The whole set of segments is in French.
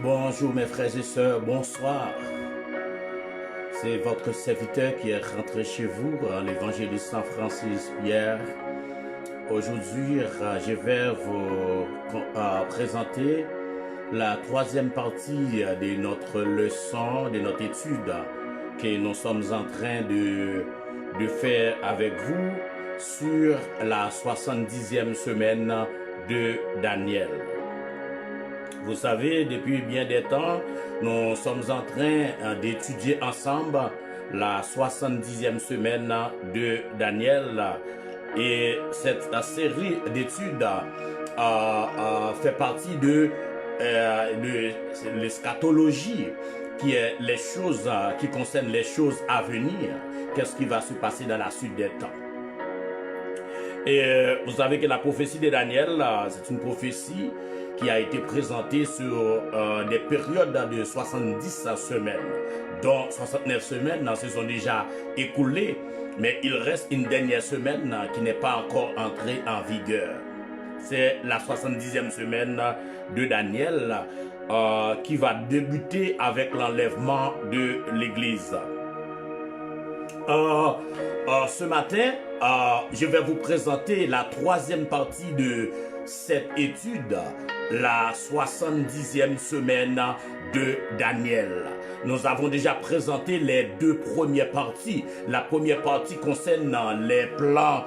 Bonjour mes frères et sœurs, bonsoir. C'est votre serviteur qui est rentré chez vous, l'évangéliste Saint Francis Pierre. Aujourd'hui, je vais vous présenter la troisième partie de notre leçon, de notre étude que nous sommes en train de faire avec vous sur la 70e semaine de Daniel. Vous savez, depuis bien des temps, nous sommes en train d'étudier ensemble la 70e semaine de Daniel. Et cette série d'études fait partie de l'eschatologie, qui est les choses qui concernent les choses à venir. Qu'est-ce qui va se passer dans la suite des temps? Et vous savez que la prophétie de Daniel, c'est une prophétie qui a été présentée sur des périodes de 70 semaines, dont 69 semaines se sont déjà écoulées, mais il reste une dernière semaine qui n'est pas encore entrée en vigueur. C'est la 70e semaine de Daniel qui va débuter avec l'enlèvement de l'Église. Ce matin, je vais vous présenter la troisième partie de cette étude, la 70e semaine de Daniel. Nous avons déjà présenté les deux premières parties. La première partie concerne les plans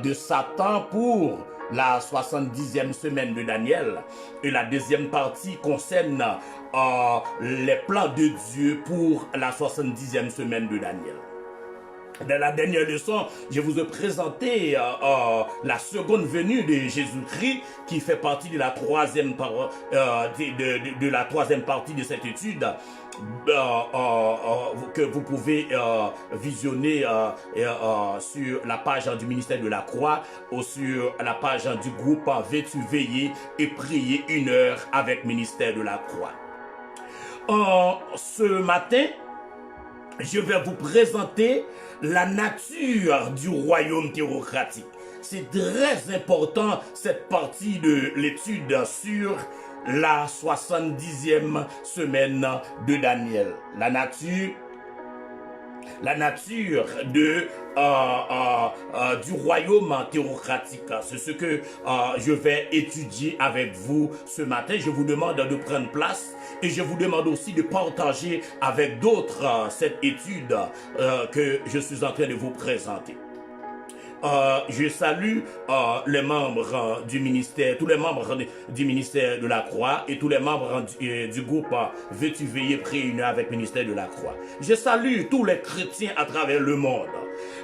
de Satan pour la 70e semaine de Daniel. Et la deuxième partie concerne les plans de Dieu pour la 70e semaine de Daniel. Dans la dernière leçon, je vous ai présenté la seconde venue de Jésus-Christ, qui fait partie de la troisième partie de cette étude, que vous pouvez visionner sur la page du ministère de la Croix ou sur la page du groupe Veux-tu veiller et prier 1 heure avec ministère de la Croix. Ce matin, je vais vous présenter la nature du royaume théocratique. C'est très important, cette partie de l'étude sur la 70e semaine de Daniel. La nature du royaume théocratique. C'est ce que je vais étudier avec vous ce matin. Je vous demande de prendre place et je vous demande aussi de partager avec d'autres cette étude que je suis en train de vous présenter. Je salue les membres du ministère, tous les membres du ministère de la Croix et tous les membres du groupe Veux-tu veiller prier 1 heure avec ministère de la Croix. Je salue tous les chrétiens à travers le monde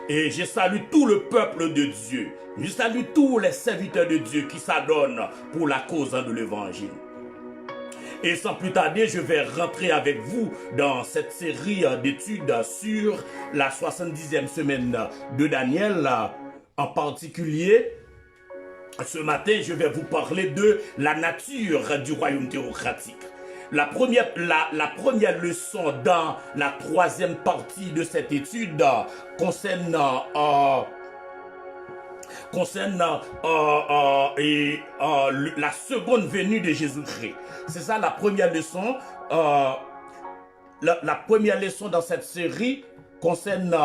et je salue tout le peuple de Dieu. Je salue tous les serviteurs de Dieu qui s'adonnent pour la cause de l'évangile. Et sans plus tarder, je vais rentrer avec vous dans cette série d'études sur la 70e semaine de Daniel. En particulier, ce matin, je vais vous parler de la nature du royaume théocratique. La première leçon dans la troisième partie de cette étude concerne la seconde venue de Jésus-Christ. C'est ça la première leçon. La première leçon dans cette série concerne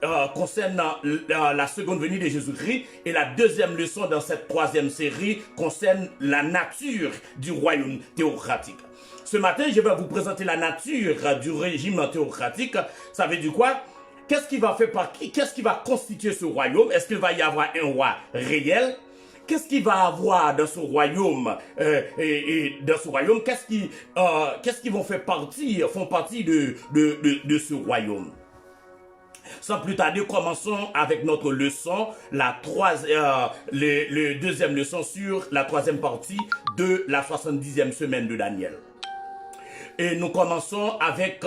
la seconde venue de Jésus-Christ, et la deuxième leçon dans cette troisième série concerne la nature du royaume théocratique. Ce matin, je vais vous présenter la nature du régime théocratique. Ça veut dire quoi? Qu'est-ce qui va faire partie? Qu'est-ce qui va constituer ce royaume? Est-ce qu'il va y avoir un roi réel? Qu'est-ce qu'il va avoir dans ce royaume? Qu'est-ce qui font partie de ce royaume? Sans plus tarder, commençons avec notre leçon, le deuxième leçon sur la troisième partie de la 70e semaine de Daniel. Et nous commençons avec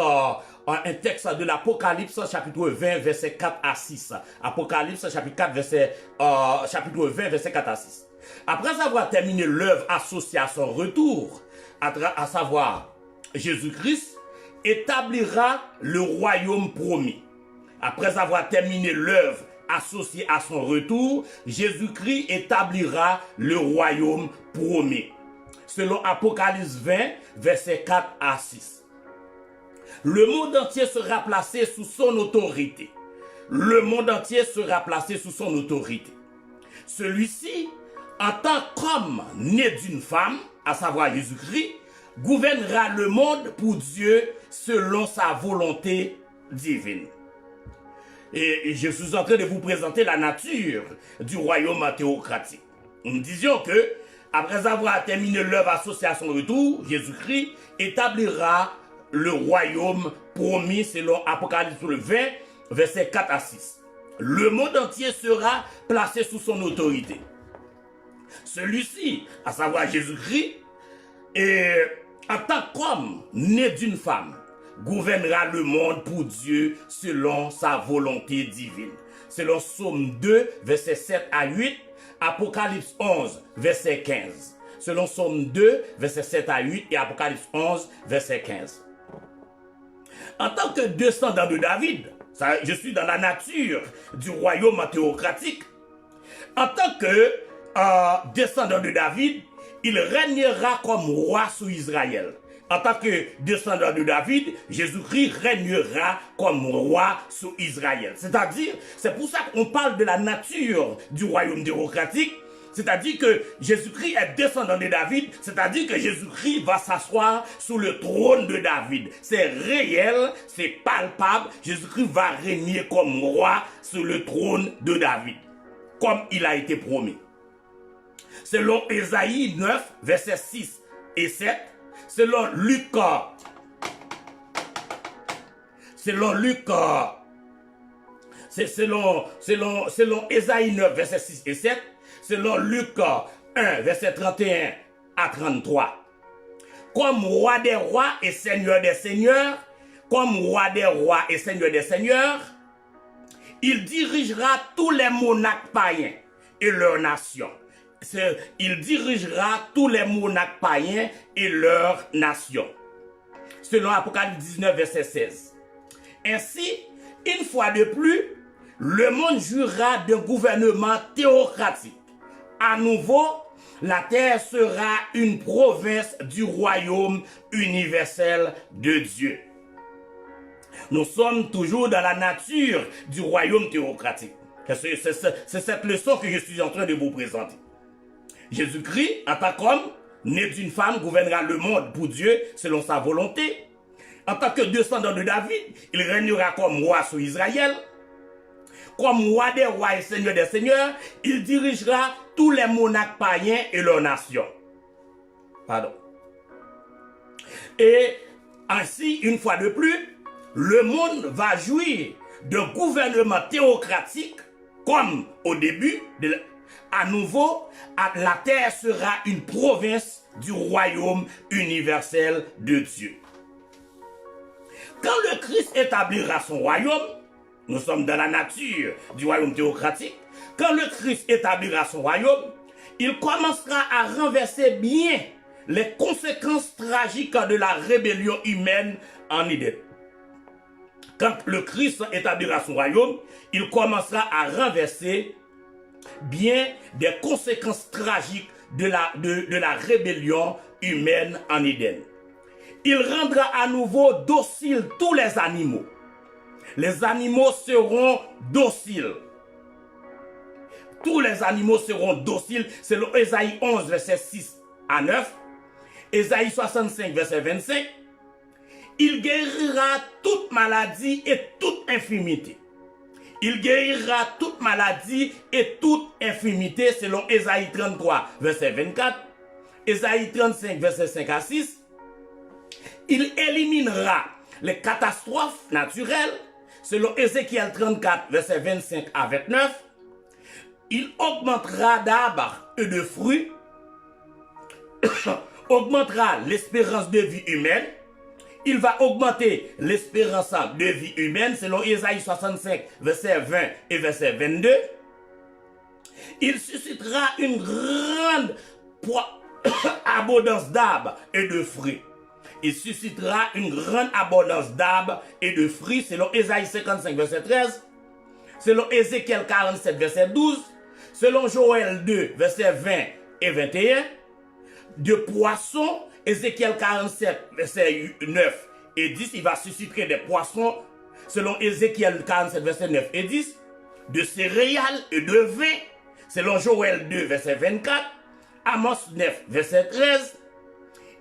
un texte de l'Apocalypse, chapitre 20, verset 4 à 6. Apocalypse, chapitre 20, verset 4 à 6. Après avoir terminé l'œuvre associée à son retour, à savoir Jésus-Christ, établira le royaume promis. Après avoir terminé l'œuvre associée à son retour, Jésus-Christ établira le royaume promis. selon Apocalypse 20, versets 4 à 6. Le monde entier sera placé sous son autorité. Le monde entier sera placé sous son autorité. Celui-ci, en tant qu'homme né d'une femme, à savoir Jésus-Christ, gouvernera le monde pour Dieu selon sa volonté divine. Et je suis en train de vous présenter la nature du royaume théocratique. Nous disions que, après avoir terminé l'œuvre associée à son retour, Jésus-Christ établira le royaume promis selon Apocalypse 20, versets 4 à 6. Le monde entier sera placé sous son autorité. Celui-ci, à savoir Jésus-Christ, en tant qu'homme né d'une femme, gouvernera le monde pour Dieu selon sa volonté divine. Selon Psaume 2, versets 7 à 8, Apocalypse 11, verset 15. Selon Psaume 2, versets 7 à 8 et Apocalypse 11, verset 15. En tant que descendant de David, je suis dans la nature du royaume théocratique. En tant que descendant de David, il régnera comme roi sous Israël. En tant que descendant de David, Jésus-Christ régnera comme roi sous Israël. C'est-à-dire, c'est pour ça qu'on parle de la nature du royaume théocratique. C'est-à-dire que Jésus-Christ est descendant de David, c'est-à-dire que Jésus-Christ va s'asseoir sous le trône de David. C'est réel, c'est palpable. Jésus-Christ va régner comme roi sur le trône de David, comme il a été promis. Selon Ésaïe 9, versets 6 et 7, selon Luc, selon Ésaïe 9, versets 6 et 7, selon Luc 1, verset 31 à 33. Comme roi des rois et seigneur des seigneurs, comme roi des rois et seigneur des seigneurs, il dirigera tous les monarques païens et leurs nations. Il dirigera tous les monarques païens et leurs nations. Selon Apocalypse 19, verset 16. Ainsi, une fois de plus, le monde jouira d'un gouvernement théocratique. À nouveau, la terre sera une province du royaume universel de Dieu. Nous sommes toujours dans la nature du royaume théocratique. C'est cette leçon que je suis en train de vous présenter. Jésus-Christ, en tant qu'homme, né d'une femme, gouvernera le monde pour Dieu selon sa volonté. En tant que descendant de David, il régnera comme roi sur Israël. Comme roi des rois et seigneur des seigneurs, il dirigera tous les monarques païens et leurs nations. Pardon. Et ainsi, une fois de plus, le monde va jouir d'un gouvernement théocratique comme au début. À nouveau, la terre sera une province du royaume universel de Dieu. Quand le Christ établira son royaume, nous sommes dans la nature du royaume théocratique. Quand le Christ établira son royaume, il commencera à renverser bien les conséquences tragiques de la rébellion humaine en Éden. Quand le Christ établira son royaume, il commencera à renverser bien des conséquences tragiques de la rébellion humaine en Éden. Il rendra à nouveau dociles tous les animaux. Les animaux seront dociles. Tous les animaux seront dociles selon Ésaïe 11, verset 6 à 9. Ésaïe 65, verset 25. Il guérira toute maladie et toute infirmité. Il guérira toute maladie et toute infirmité selon Ésaïe 33, verset 24. Ésaïe 35, verset 5 à 6. Il éliminera les catastrophes naturelles selon Ézéchiel 34, verset 25 à 29. Il augmentera d'arbres et de fruits, augmentera l'espérance de vie humaine. Il va augmenter l'espérance de vie humaine selon Ésaïe 65, verset 20 et verset 22. Il suscitera une grande abondance d'arbres et de fruits. Il suscitera une grande abondance d'arbres et de fruits selon Ésaïe 55, verset 13. Selon Ézéchiel 47, verset 12. Selon Joël 2, verset 20 et 21. de poissons, Ézéchiel 47, verset 9 et 10, il va susciter des poissons, selon Ézéchiel 47, verset 9 et 10, de céréales et de vin, selon Joël 2, verset 24, Amos 9, verset 13,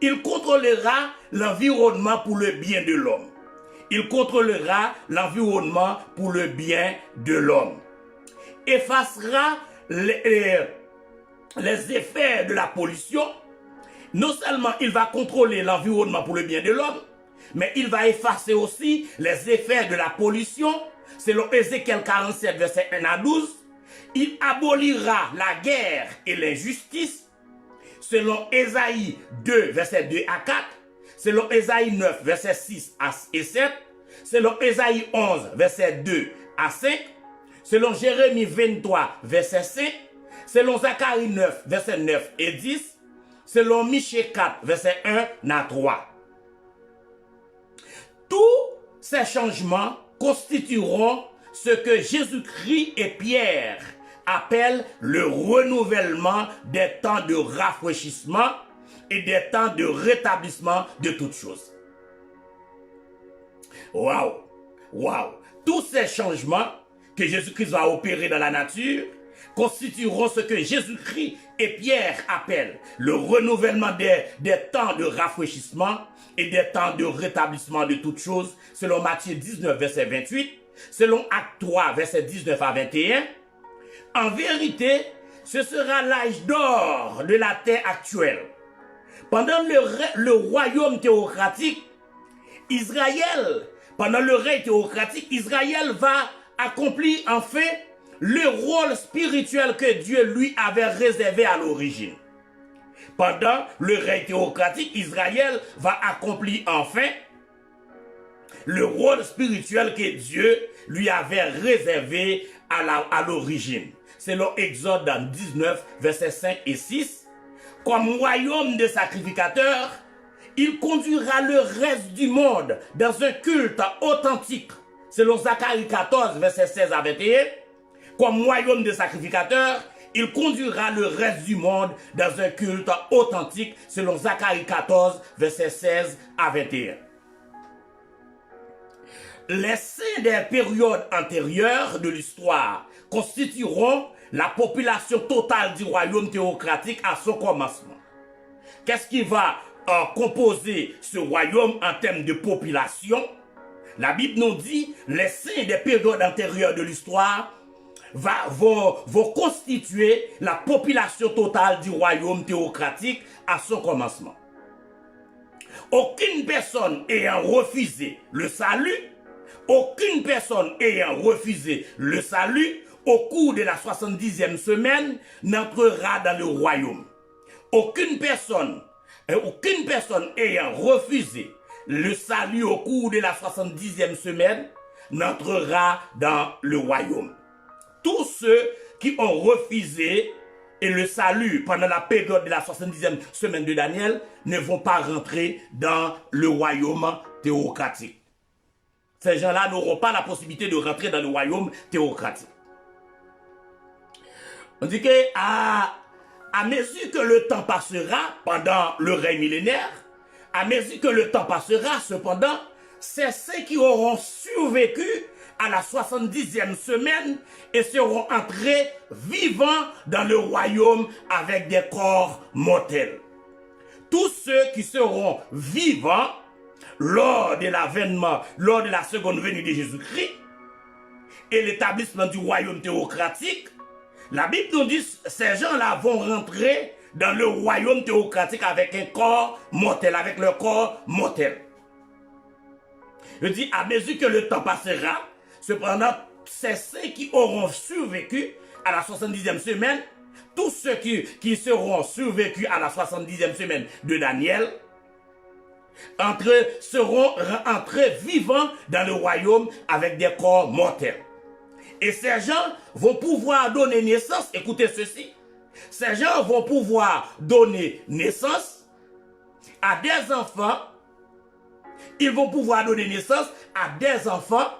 il contrôlera l'environnement pour le bien de l'homme. Il contrôlera l'environnement pour le bien de l'homme. Effacera les effets de la pollution. Non seulement il va contrôler l'environnement pour le bien de l'homme, mais il va effacer aussi les effets de la pollution. Selon Ézéchiel 47, verset 1 à 12, il abolira la guerre et l'injustice. Selon Ésaïe 2, verset 2 à 4, selon Ésaïe 9, verset 6 et 7, selon Ésaïe 11, verset 2 à 5, selon Jérémie 23, verset 5, selon Zacharie 9, verset 9 et 10, selon Michée 4, verset 1 à 3. Tous ces changements constitueront ce que Jésus-Christ et Pierre appellent le renouvellement des temps de rafraîchissement et des temps de rétablissement de toutes choses. Waouh! Waouh! Tous ces changements que Jésus-Christ va opérer dans la nature constitueront ce que Jésus-Christ et Pierre appellent le renouvellement des temps de rafraîchissement et des temps de rétablissement de toutes choses, selon Matthieu 19, verset 28, selon Actes 3, verset 19 à 21. En vérité, ce sera l'âge d'or de la terre actuelle. Pendant le royaume théocratique, pendant le règne théocratique, Israël va accomplir enfin le rôle spirituel que Dieu lui avait réservé à l'origine. Pendant le règne théocratique, Israël va accomplir enfin le rôle spirituel que Dieu lui avait réservé à l'origine. Selon Exode 19, versets 5 et 6, comme royaume de sacrificateurs, il conduira le reste du monde dans un culte authentique. Selon Zacharie 14, versets 16 à 21, comme royaume de sacrificateurs, il conduira le reste du monde dans un culte authentique, selon Zacharie 14, versets 16 à 21. Les saints des périodes antérieures de l'histoire constitueront la population totale du royaume théocratique à son commencement. Qu'est-ce qui va composer ce royaume en termes de population? La Bible nous dit les saints des périodes antérieures de l'histoire vont constituer la population totale du royaume théocratique à son commencement. Aucune personne ayant refusé le salut, au cours de la 70e semaine n'entrera dans le royaume. Aucune personne ayant refusé le salut au cours de la 70e semaine n'entrera dans le royaume. Tous ceux qui ont refusé et le salut pendant la période de la 70e semaine de Daniel ne vont pas rentrer dans le royaume théocratique. Ces gens-là n'auront pas la possibilité de rentrer dans le royaume théocratique. On dit que à mesure que le temps passera pendant le règne millénaire, à mesure que le temps passera, cependant, c'est ceux qui auront survécu à la 70e semaine et seront entrés vivants dans le royaume avec des corps mortels. Tous ceux qui seront vivants lors de l'avènement, lors de la seconde venue de Jésus-Christ et l'établissement du royaume théocratique, la Bible nous dit que ces gens-là vont rentrer dans le royaume théocratique avec un corps mortel, avec leur corps mortel. Je dis, à mesure que le temps passera, cependant, c'est ceux qui auront survécu à la 70e semaine, tous ceux qui seront survécus à la 70e semaine de Daniel, seront entrés vivants dans le royaume avec des corps mortels. Et ces gens vont pouvoir donner naissance, écoutez ceci, ces gens vont pouvoir donner naissance à des enfants, ils vont pouvoir donner naissance à des enfants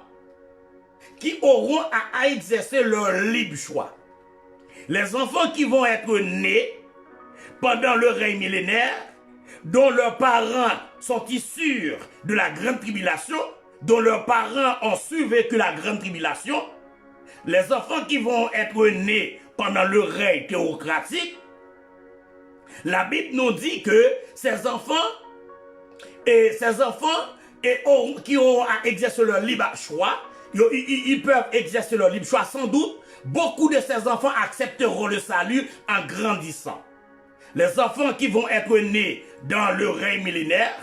qui auront à exercer leur libre choix. Les enfants qui vont être nés pendant le règne millénaire, dont leurs parents sont issus de la grande tribulation, dont leurs parents ont survécu la grande tribulation, les enfants qui vont être nés pendant le règne théocratique, la Bible nous dit que ces enfants qui ont à exercer leur libre choix, ils peuvent exercer leur libre choix sans doute. Beaucoup de ces enfants accepteront le salut en grandissant. Les enfants qui vont être nés dans le règne millénaire,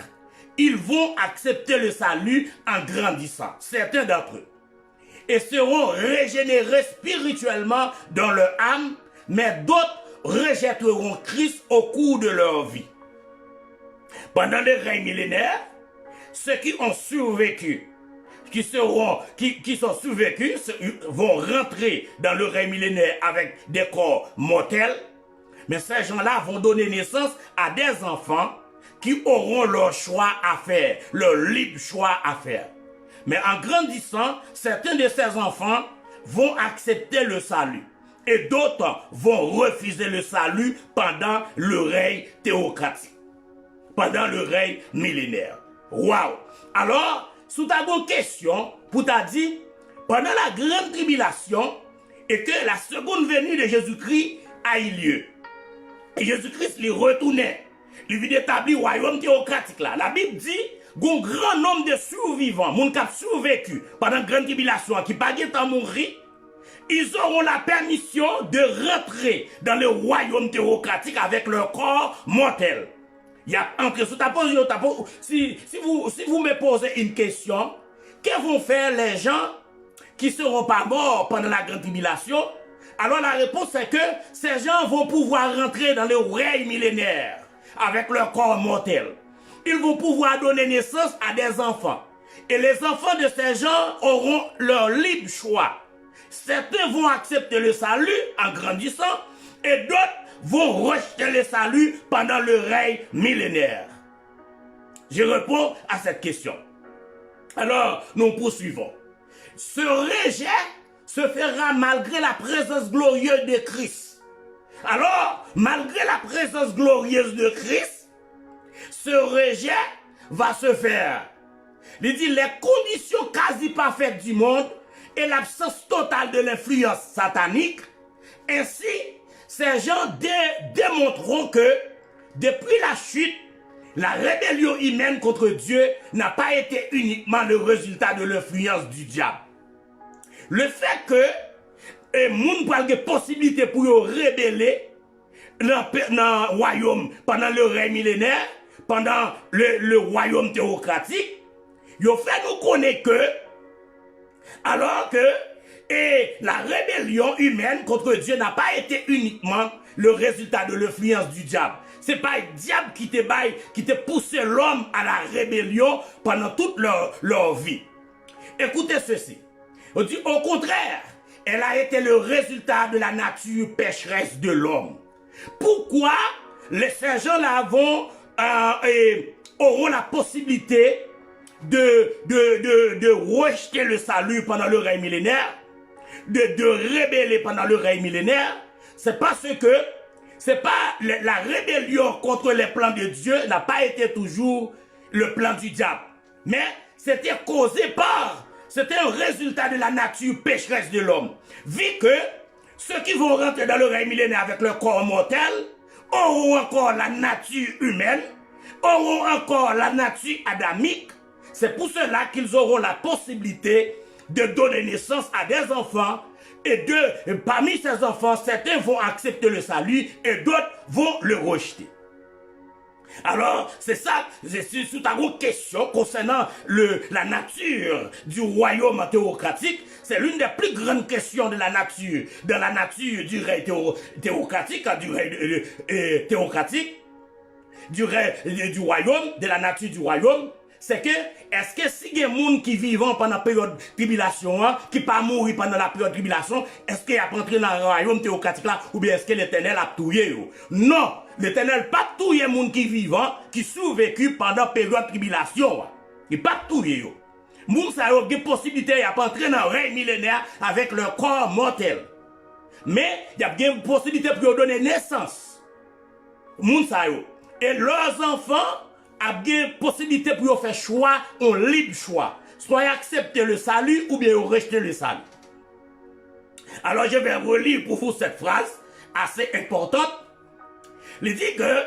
ils vont accepter le salut en grandissant, certains d'entre eux, et seront régénérés spirituellement dans leur âme, mais d'autres rejetteront Christ au cours de leur vie. Pendant le règne millénaire, ceux qui ont survécu, qui sont survécus, vont rentrer dans le règne millénaire avec des corps mortels, mais ces gens-là vont donner naissance à des enfants qui auront leur choix à faire, leur libre choix à faire. Mais en grandissant, certains de ces enfants vont accepter le salut et d'autres vont refuser le salut pendant le règne théocratique, pendant le règne millénaire. Waouh! Alors, sous ta bonne question, pour t'a dit, pendant la grande tribulation et que la seconde venue de Jésus-Christ a eu lieu, et Jésus-Christ lui retournait, lui vient d'établir le royaume théocratique là. La Bible dit qu'un grand nombre de survivants, moun qui ont survécu pendant la grande tribulation, qui pas à mourir, ils auront la permission de rentrer dans le royaume théocratique avec leur corps mortel. Il y a entre si vous me posez une question, que vont faire les gens qui ne seront pas morts pendant la grande tribulation? Alors la réponse est que ces gens vont pouvoir rentrer dans le règne millénaire avec leur corps mortel. Ils vont pouvoir donner naissance à des enfants. Et les enfants de ces gens auront leur libre choix. Certains vont accepter le salut en grandissant et d'autres vont rejeter le salut pendant le règne millénaire. Je réponds à cette question. Alors, nous poursuivons. Ce rejet se fera malgré la présence glorieuse de Christ. Alors, malgré la présence glorieuse de Christ, ce rejet va se faire. Il dit les conditions quasi parfaites du monde et l'absence totale de l'influence satanique. Ainsi, ces gens démontreront que depuis la chute, la rébellion humaine contre Dieu n'a pas été uniquement le résultat de l'influence du diable. Le fait que les gens ont des possibilités pour rebeller dans le royaume pendant le règne millénaire, pendant le royaume théocratique, ils ont fait nous connaître que, alors que la rébellion humaine contre Dieu n'a pas été uniquement le résultat de l'influence du diable. Ce n'est pas le diable qui te poussé l'homme à la rébellion pendant toute leur vie. Écoutez ceci. On dit au contraire, elle a été le résultat de la nature pécheresse de l'homme. Pourquoi ces gens-là auront la possibilité de rejeter le salut pendant le règne millénaire, de rébeller pendant le règne millénaire? C'est parce que la rébellion contre les plans de Dieu n'a pas été toujours le plan du diable. Mais c'était c'était un résultat de la nature pécheresse de l'homme. Vu que ceux qui vont rentrer dans le règne millénaire avec leur corps mortel auront encore la nature humaine, auront encore la nature adamique. C'est pour cela qu'ils auront la possibilité de donner naissance à des enfants. Et parmi ces enfants, certains vont accepter le salut et d'autres vont le rejeter. Alors, c'est ça, c'est sous ta grande question concernant la nature du royaume théocratique. C'est l'une des plus grandes questions de la nature du règne théocratique, du royaume, de la nature du royaume. C'est que, est-ce que si il y a des gens qui vivent pendant la période de tribulation, qui ne pas mourir pendant la période de tribulation, est-ce qu'il y a entré dans le royaume théocratique là, ou bien est-ce que l'Éternel a tué? Non, l'Éternel pas tué les gens qui vivent, qui survécu pendant la période de tribulation. Il pas tué. Les gens ont des possibilités d'entrer dans le règne millénaire avec leur corps mortel. Mais il y a des possibilités pour donner naissance moun sa yo. Et leurs enfants ont une possibilité pour faire choix, un libre choix. Soit accepter le salut ou bien rejeter le salut. Alors je vais relire pour vous cette phrase assez importante. Il dit que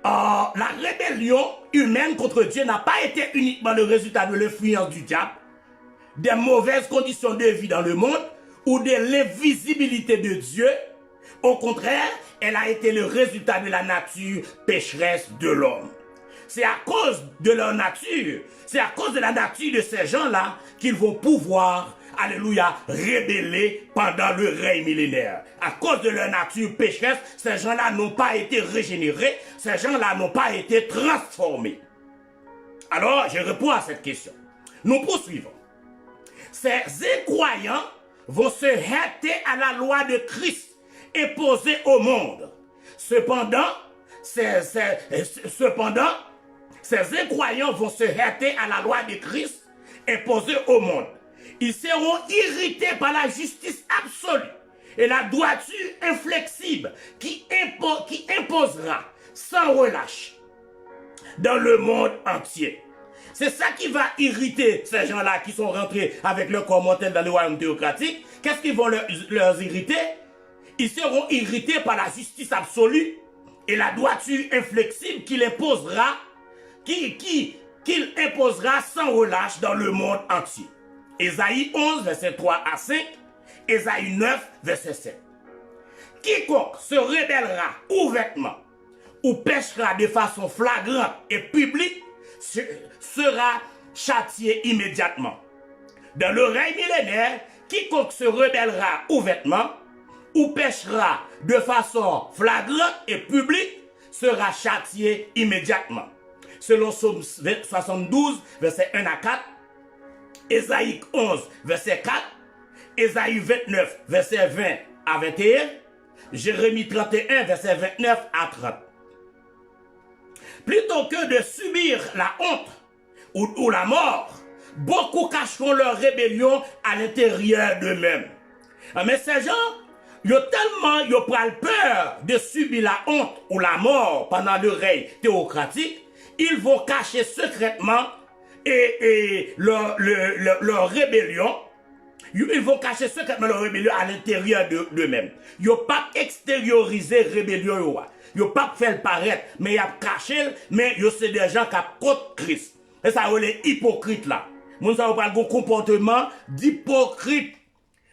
la rébellion humaine contre Dieu n'a pas été uniquement le résultat de l'influence du diable, des mauvaises conditions de vie dans le monde ou de l'invisibilité de Dieu. Au contraire, elle a été le résultat de la nature pécheresse de l'homme. C'est à cause de leur nature, c'est à cause de la nature de ces gens-là qu'ils vont pouvoir, alléluia, rébeller pendant le règne millénaire. À cause de leur nature pécheresse, ces gens-là n'ont pas été régénérés, ces gens-là n'ont pas été transformés. Alors, je réponds à cette question. Nous poursuivons. Ces incroyants vont se heurter à la loi de Christ imposée au monde. Cependant, ces incroyants vont se heurter à la loi de Christ imposée au monde. Ils seront irrités par la justice absolue et la droiture inflexible qui imposera sans relâche dans le monde entier. C'est ça qui va irriter ces gens-là qui sont rentrés avec leur corps mortel dans le royaume théocratique. Qu'est-ce qui va leur irriter? Ils seront irrités par la justice absolue et la droiture inflexible qu'il imposera, qu'il imposera sans relâche dans le monde entier. Ésaïe 11, verset 3 à 5, Ésaïe 9, verset 7. Quiconque se rebellera ouvertement ou péchera de façon flagrante et publique sera châtié immédiatement. Dans le règne millénaire, quiconque se rebellera ouvertement ou péchera de façon flagrante et publique sera châtié immédiatement. Selon Psaume 72, verset 1 à 4, Ésaïe 11, verset 4, Ésaïe 29, verset 20 à 21, Jérémie 31, verset 29 à 30. Plutôt que de subir la honte ou la mort, beaucoup cacheront leur rébellion à l'intérieur d'eux-mêmes. Mais ces gens, ils ont tellement peur de subir la honte ou la mort pendant le règne théocratique, ils vont cacher secrètement leur rébellion. Ils vont cacher secrètement leur rébellion à l'intérieur d'eux-mêmes. Ils n'ont pas extériorisé la rébellion. Ils n'ont pas fait le paraître, mais ils ont caché, mais c'est des gens qui ont contre Christ. Et ça, les hypocrites là. Nous avons pas un comportement d'hypocrite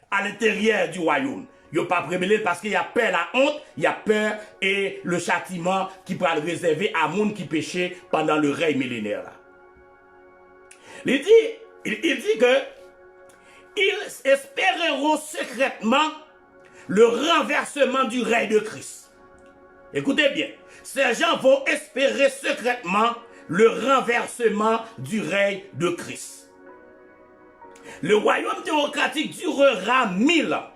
à l'intérieur du royaume. Ils n'ont pas rébellé parce qu'il y a peur la honte, il y a peur et le châtiment qui peut le réserver à monde qui péchait pendant le règne millénaire là. Il dit que ils espéreront secrètement le renversement du règne de Christ. Écoutez bien, ces gens vont espérer secrètement le renversement du règne de Christ. Le royaume théocratique durera 1000 ans.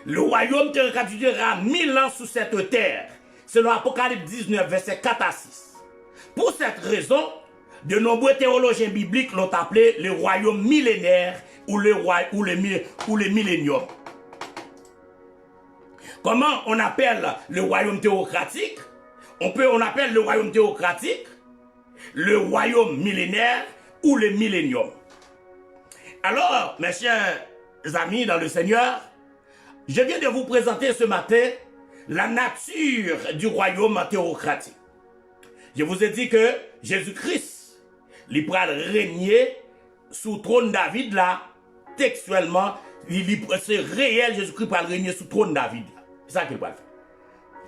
Le royaume théocratique durera 1000 ans sous cette terre, selon Apocalypse 19, verset 4 à 6. Pour cette raison, de nombreux théologiens bibliques l'ont appelé le royaume millénaire ou le millénium. Comment on appelle le royaume théocratique? On appelle le royaume théocratique le royaume millénaire ou le millénium. Alors, mes chers amis dans le Seigneur, je viens de vous présenter ce matin la nature du royaume théocratique. Je vous ai dit que Jésus-Christ, il pourra régner sous le trône David là, textuellement, c'est réel, Jésus-Christ pourra régner sous le trône David. C'est ça qu'il va faire.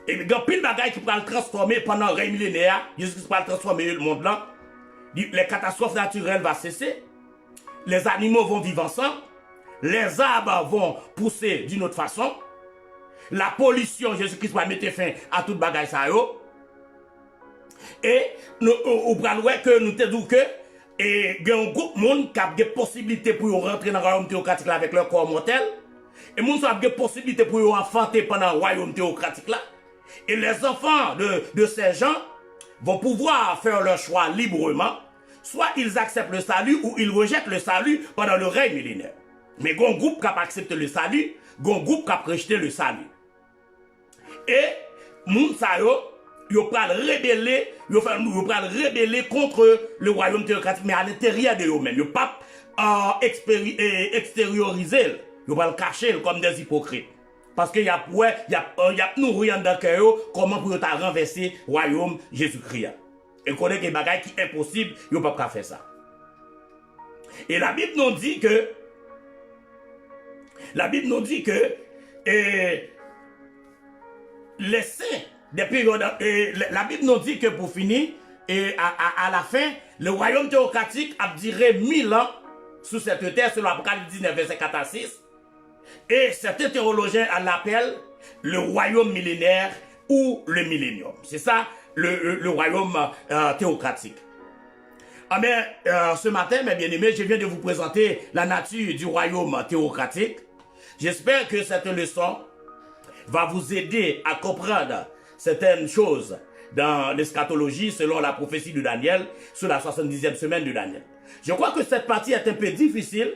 Et il y a pile de bagages qui pourra le transformer pendant le règne millénaire, Jésus-Christ pourra le transformer le monde là. Les catastrophes naturelles vont cesser, les animaux vont vivre ensemble, les arbres vont pousser d'une autre façon, la pollution, Jésus-Christ va mettre fin à tout bagage ça yo. Et nous prenons que nous te disons que et il y a un groupe de monde qui a des possibilités pour rentrer dans le royaume théocratique avec leur corps mortel. Et nous avons des possibilités pour enfanter pendant le royaume théocratique là. Et les enfants de ces gens vont pouvoir faire leur choix librement. Soit ils acceptent le salut ou ils rejettent le salut pendant le règne millénaire. Mais il y a un groupe qui a accepté le salut, il y a un groupe qui a rejeté le salut. Et moun sa yo pral rebeller contre le royaume théocratique, mais à l'intérieur de eux-mêmes. Yo pas extérioriser, yo pral cacher comme des hypocrites. Parce que y a nourri en cœur comment pour ta renverser le royaume Jésus-Christ. Et connaît que bagaille qui est impossible, yo pas faire ça. Et la Bible nous dit que les saints des périodes, la Bible nous dit que pour finir, à la fin, le royaume théocratique a duré 1000 ans sous cette terre, selon l'Apocalypse 19, verset 4 à 6. Et certains théologiens l'appellent le royaume millénaire ou le millénium. C'est ça, le royaume théocratique. Ce matin, mes bien-aimés, je viens de vous présenter la nature du royaume théocratique. J'espère que cette leçon va vous aider à comprendre certaines choses dans l'eschatologie selon la prophétie de Daniel sur la 70e semaine de Daniel. Je crois que cette partie est un peu difficile.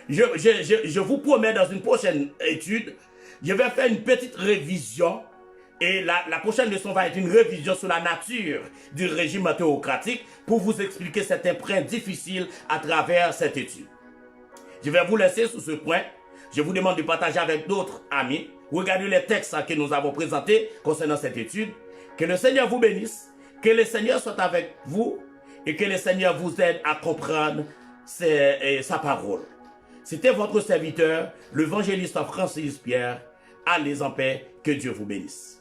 Je vous promets dans une prochaine étude, je vais faire une petite révision et la prochaine leçon va être une révision sur la nature du régime théocratique pour vous expliquer certains points difficiles à travers cette étude. Je vais vous laisser sur ce point. Je vous demande de partager avec d'autres amis. Regardez les textes que nous avons présentés concernant cette étude. Que le Seigneur vous bénisse, que le Seigneur soit avec vous et que le Seigneur vous aide à comprendre sa parole. C'était votre serviteur, l'évangéliste Francis Pierre. Allez en paix, que Dieu vous bénisse.